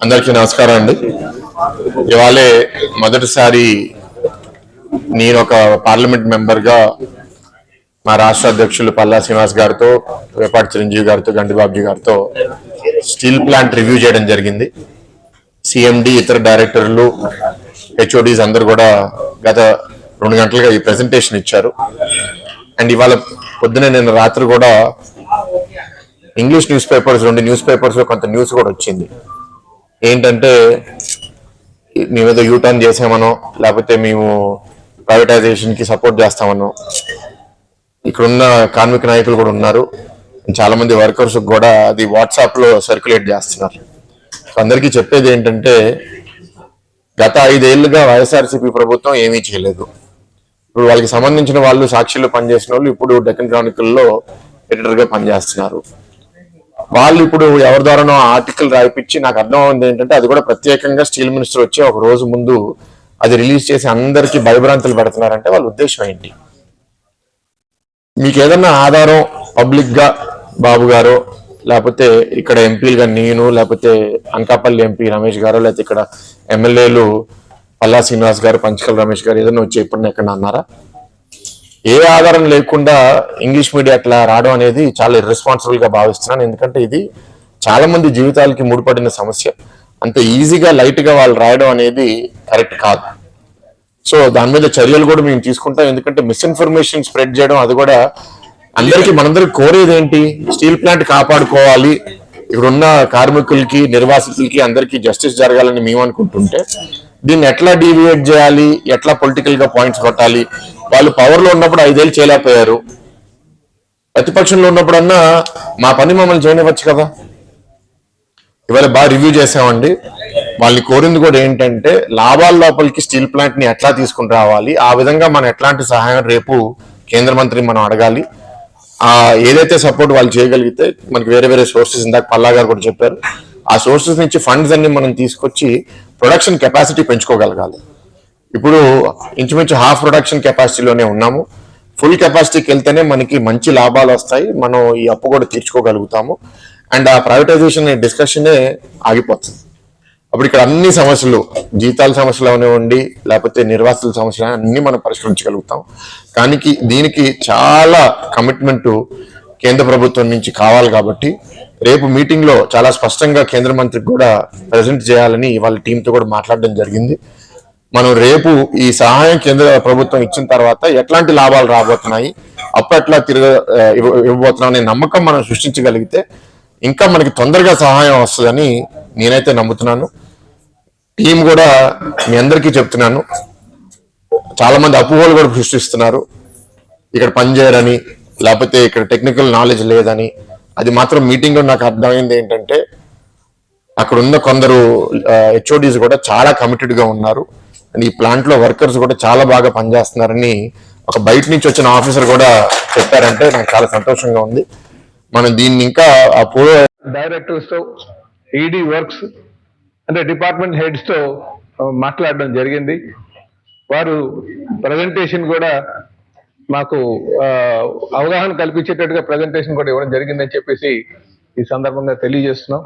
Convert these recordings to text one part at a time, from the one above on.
అందరికీ నమస్కారం అండి. ఇవాళే మొదటిసారి నేను ఒక పార్లమెంట్ మెంబర్గా మా రాష్ట్ర అధ్యక్షులు పల్లా శ్రీనివాస్ గారితో, వేపాటి చిరంజీవి గారితో, గండిబాబుజీ గారితో స్టీల్ ప్లాంట్ రివ్యూ చేయడం జరిగింది. సిఎండి, ఇతర డైరెక్టర్లు, హెచ్ఓడీస్ అందరు కూడా గత 2 గంటలుగా ఈ ప్రెజెంటేషన్ ఇచ్చారు. అండ్ ఇవాళ పొద్దున నేను రాత్రి కూడా ఇంగ్లీష్ న్యూస్ పేపర్స్, 2 న్యూస్ పేపర్స్లో కొంత న్యూస్ కూడా వచ్చింది. ఏంటంటే మేమేదో యూటర్న్ చేసామనో, లేకపోతే మేము ప్రైవేటైజేషన్కి సపోర్ట్ చేస్తామనో. ఇక్కడున్న కార్మిక నాయకులు కూడా ఉన్నారు, చాలా మంది వర్కర్స్ కూడా అది వాట్సాప్లో సర్క్యులేట్ చేస్తున్నారు. అందరికీ చెప్పేది ఏంటంటే, గత 5 ఏళ్లుగా వైఎస్ఆర్సీపీ ప్రభుత్వం ఏమీ చేయలేదు. ఇప్పుడు వాళ్ళకి సంబంధించిన వాళ్ళు, సాక్షిలో పనిచేసిన వాళ్ళు ఇప్పుడు డెక్కన్ క్రానికల్లో ఎడిటర్గా పనిచేస్తున్నారు. వాళ్ళు ఇప్పుడు ఎవరి ద్వారానో ఆర్టికల్ రాయిపించి, నాకు అర్థం అవుతుంది ఏంటంటే అది కూడా ప్రత్యేకంగా స్టీల్ మినిస్టర్ వచ్చి ఒక రోజు ముందు అది రిలీజ్ చేసి అందరికీ భయభ్రాంతులు పెడుతున్నారంటే వాళ్ళ ఉద్దేశం ఏంటి? మీకు ఏదన్నా ఆధారం పబ్లిక్ గా బాబు గారు, లేకపోతే ఇక్కడ ఎంపీలుగా నేను, లేకపోతే అనకాపల్లి ఎంపీ రమేష్ గారు, లేకపోతే ఇక్కడ ఎమ్మెల్యేలు పల్లా శ్రీనివాస్ గారు, పంచకల్ రమేష్ గారు ఏదైనా వచ్చి ఎప్పుడన్నా ఎక్కడ అన్నారా? ఏ ఆధారం లేకుండా ఇంగ్లీష్ మీడియా అట్లా రావడం అనేది చాలా ఇర్రెస్పాన్సిబుల్ గా భావిస్తున్నాను. ఎందుకంటే ఇది చాలా మంది జీవితాలకి ముడిపడిన సమస్య. అంత ఈజీగా లైట్ గా వాళ్ళు రాయడం అనేది కరెక్ట్ కాదు. సో దాని మీద చర్యలు కూడా మేము తీసుకుంటాం. ఎందుకంటే మిస్ఇన్ఫర్మేషన్ స్ప్రెడ్ చేయడం, అది కూడా మనందరికి కోరేది ఏంటి? స్టీల్ ప్లాంట్ కాపాడుకోవాలి, ఇక్కడున్న కార్మికులకి, నిర్వాసితులకి అందరికీ జస్టిస్ జరగాలని మేము అనుకుంటుంటే, దీన్ని ఎట్లా డీవియేట్ చేయాలి, ఎట్లా పొలిటికల్ గా పాయింట్స్ కొట్టాలి. వాళ్ళు పవర్ లో ఉన్నప్పుడు 5 ఏళ్ళు చేయలేకపోయారు, ప్రతిపక్షంలో ఉన్నప్పుడన్నా మా పని మమ్మల్ని చేయనివ్వచ్చు కదా. ఇవాళ బాగా రివ్యూ చేసామండి. వాళ్ళని కోరింది కూడా ఏంటంటే, లాభాల లోపలికి స్టీల్ ప్లాంట్ ని ఎట్లా తీసుకుని రావాలి, ఆ విధంగా మనం ఎట్లాంటి సహాయం రేపు కేంద్ర మంత్రి మనం అడగాలి. ఏదైతే సపోర్ట్ వాళ్ళు చేయగలిగితే, మనకి వేరే వేరే సోర్సెస్, ఇందాక పల్లా గారు కూడా చెప్పారు, ఆ సోర్సెస్ నుంచి ఫండ్స్ అన్ని మనం తీసుకొచ్చి ప్రొడక్షన్ కెపాసిటీ పెంచుకోగలగాలి. ఇప్పుడు ఇంచుమించు హాఫ్ ప్రొడక్షన్ కెపాసిటీలోనే ఉన్నాము. ఫుల్ కెపాసిటీకి వెళ్తేనే మనకి మంచి లాభాలు వస్తాయి, మనం ఈ అప్పు కూడా తీర్చుకోగలుగుతాము. అండ్ ఆ ప్రైవేటైజేషన్ డిస్కషనే ఆగిపోతుంది. అప్పుడు ఇక్కడ అన్ని సమస్యలు, జీతాల సమస్యలు అవనివ్వండి, లేకపోతే నిర్వాసితుల సమస్యలు అన్ని మనం పరిష్కరించగలుగుతాం. కానీ దీనికి చాలా కమిట్మెంట్ కేంద్ర ప్రభుత్వం నుంచి కావాలి. కాబట్టి రేపు మీటింగ్ లో చాలా స్పష్టంగా కేంద్ర మంత్రికి కూడా ప్రజెంట్ చేయాలని వాళ్ళ టీంతో కూడా మాట్లాడడం జరిగింది. మనం రేపు ఈ సహాయం కేంద్ర ప్రభుత్వం ఇచ్చిన తర్వాత ఎట్లాంటి లాభాలు రాబోతున్నాయి, అప్పట్లా ఇవ్వబోతున్నాం అనే నమ్మకం మనం సృష్టించగలిగితే ఇంకా మనకి తొందరగా సహాయం వస్తుందని నేనైతే నమ్ముతున్నాను. టీం కూడా మీ అందరికీ చెప్తున్నాను, చాలా మంది అపోహలు కూడా సృష్టిస్తున్నారు, ఇక్కడ పనిచేయరని, లేకపోతే ఇక్కడ టెక్నికల్ నాలెడ్జ్ లేదని. అది మాత్రం మీటింగ్ లో నాకు అర్థమైంది ఏంటంటే, అక్కడ ఉన్న కొందరు హెచ్ఓడీస్ కూడా చాలా కమిటెడ్ గా ఉన్నారు. అండ్ ఈ ప్లాంట్ లో వర్కర్స్ కూడా చాలా బాగా పనిచేస్తున్నారని ఒక బయట నుంచి వచ్చిన ఆఫీసర్ కూడా చెప్పారంటే నాకు చాలా సంతోషంగా ఉంది. మనం దీన్ని ఇంకా డైరెక్టర్స్ తో, ఈడీ వర్క్స్ అంటే డిపార్ట్మెంట్ హెడ్స్ తో మాట్లాడడం జరిగింది. వారు ప్రజెంటేషన్ కూడా మాకు అవగాహన కల్పించేటట్టుగా ప్రజెంటేషన్ కూడా ఇవ్వడం జరిగిందని చెప్పేసి ఈ సందర్భంగా తెలియజేస్తున్నాం.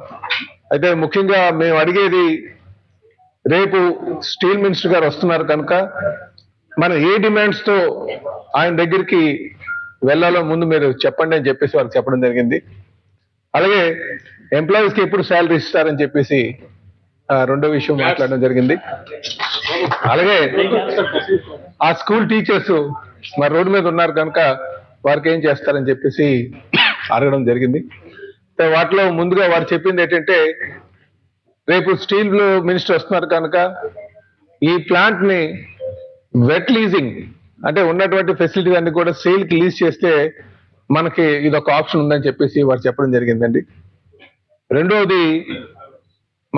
అయితే ముఖ్యంగా మేము అడిగేది, రేపు స్టీల్ మినిస్టర్ గారు వస్తున్నారు కనుక మనం ఏ డిమాండ్స్ తో ఆయన దగ్గరికి వెళ్ళాలో ముందు మీరు చెప్పండి అని చెప్పేసి వారికి చెప్పడం జరిగింది. అలాగే ఎంప్లాయీస్ కి ఎప్పుడు శాలరీ ఇస్తారని చెప్పేసి రెండో విషయం మాట్లాడడం జరిగింది. అలాగే ఆ స్కూల్ టీచర్స్ మరి రోడ్డు మీద ఉన్నారు కనుక వారికి ఏం చేస్తారని చెప్పేసి అడగడం జరిగింది. వాటిలో ముందుగా వారు చెప్పింది ఏంటంటే, రేపు స్టీల్ మినిస్టర్ వస్తున్నారు కనుక ఈ ప్లాంట్ ని వెట్ లీజింగ్ అంటే ఉన్నటువంటి ఫెసిలిటీస్ అన్ని కూడా సేల్ కి లీజ్ చేస్తే మనకి ఇది ఒక ఆప్షన్ ఉందని చెప్పేసి వారు చెప్పడం జరిగిందండి. రెండవది,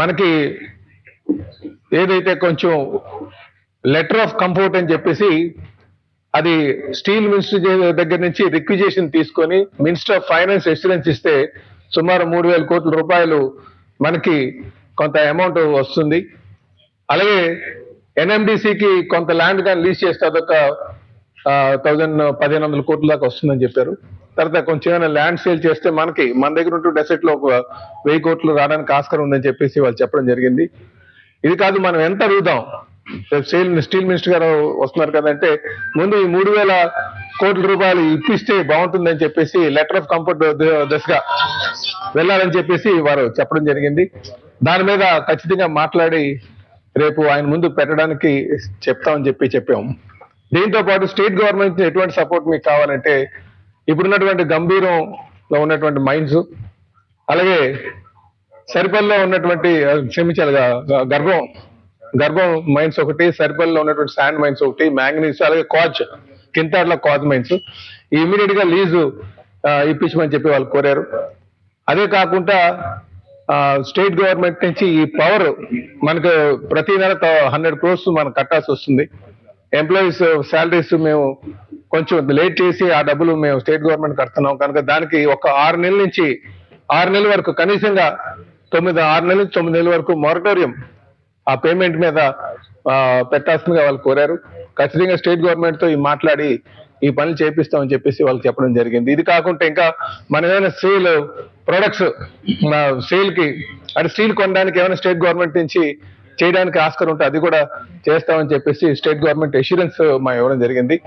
మనకి ఏదైతే కొంచెం లెటర్ ఆఫ్ కంఫర్ట్ అని చెప్పేసి అది స్టీల్ మినిస్టర్ దగ్గర నుంచి రిక్విజేషన్ తీసుకొని మినిస్టర్ ఆఫ్ ఫైనాన్స్ ఎక్సలెన్స్ ఇస్తే సుమారు 3,000 కోట్ల రూపాయలు మనకి కొంత అమౌంట్ వస్తుంది. అలాగే ఎన్ఎండిసికి కొంత ల్యాండ్ కానీ లీజ్ చేస్తే అదొక 1,500 కోట్ల దాకా వస్తుందని చెప్పారు. తర్వాత కొంచెం ఏమైనా ల్యాండ్ సేల్ చేస్తే మన దగ్గర ఉంటూ అసెట్ లో ఒక 1000 కోట్లు రావడానికి ఆస్కారం ఉందని చెప్పేసి వాళ్ళు చెప్పడం జరిగింది. ఇది కాదు, మనం ఎంత అడుగుదాం, స్టీల్ మినిస్టర్ గారు వస్తున్నారు కదంటే ముందు ఈ 3000 కోట్ల రూపాయలు ఇప్పిస్తే బాగుంటుందని చెప్పేసి లెటర్ ఆఫ్ కంఫర్ట్ దశగా వెళ్ళాలని చెప్పేసి వారు చెప్పడం జరిగింది. దాని మీద ఖచ్చితంగా మాట్లాడి రేపు ఆయన ముందు పెట్టడానికి చెప్తామని చెప్పాం. దీంతో పాటు స్టేట్ గవర్నమెంట్ ఎటువంటి సపోర్ట్ మీకు కావాలంటే ఇప్పుడున్నటువంటి గంభీరంలో ఉన్నటువంటి మైన్స్, అలాగే సరిపల్లిలో ఉన్నటువంటి క్షమించాలి గర్భం మైన్స్ ఒకటి, సరిపల్లిలో ఉన్నటువంటి శాండ్ మైన్స్ ఒకటి, మ్యాంగనీస్, అలాగే కింతాడ్లో కాజ్ మైన్స్ ఇమీడియట్ గా లీజు ఇప్పించమని చెప్పి వాళ్ళు కోరారు. అదే కాకుండా స్టేట్ గవర్నమెంట్ నుంచి ఈ పవర్ మనకు ప్రతి నెల 100 crores మనకు కట్టాల్సి వస్తుంది. ఎంప్లాయీస్ శాలరీస్ మేము కొంచెం లేట్ చేసి ఆ డబ్బులు మేము స్టేట్ గవర్నమెంట్ కడుతున్నాం కనుక దానికి ఒక 6 నెలల నుంచి 6 నెలల వరకు కనీసంగా 6 నెలల నుంచి 9 నెలల వరకు మొరటోరియం ఆ పేమెంట్ మీద పెట్టాల్సిందిగా వాళ్ళు కోరారు. ఖచ్చితంగా స్టేట్ గవర్నమెంట్ తో మాట్లాడి ఈ పనులు చేపిస్తామని చెప్పేసి వాళ్ళకి చెప్పడం జరిగింది. ఇది కాకుండా ఇంకా మన ఏమైనా సేల్ ప్రొడక్ట్స్ సేల్ కి అంటే స్టీల్ కొనడానికి ఏమైనా స్టేట్ గవర్నమెంట్ నుంచి చేయడానికి ఆస్కారం ఉంటే అది కూడా చేస్తామని చెప్పేసి స్టేట్ గవర్నమెంట్ అష్యూరెన్స్ ఇవ్వడం జరిగింది.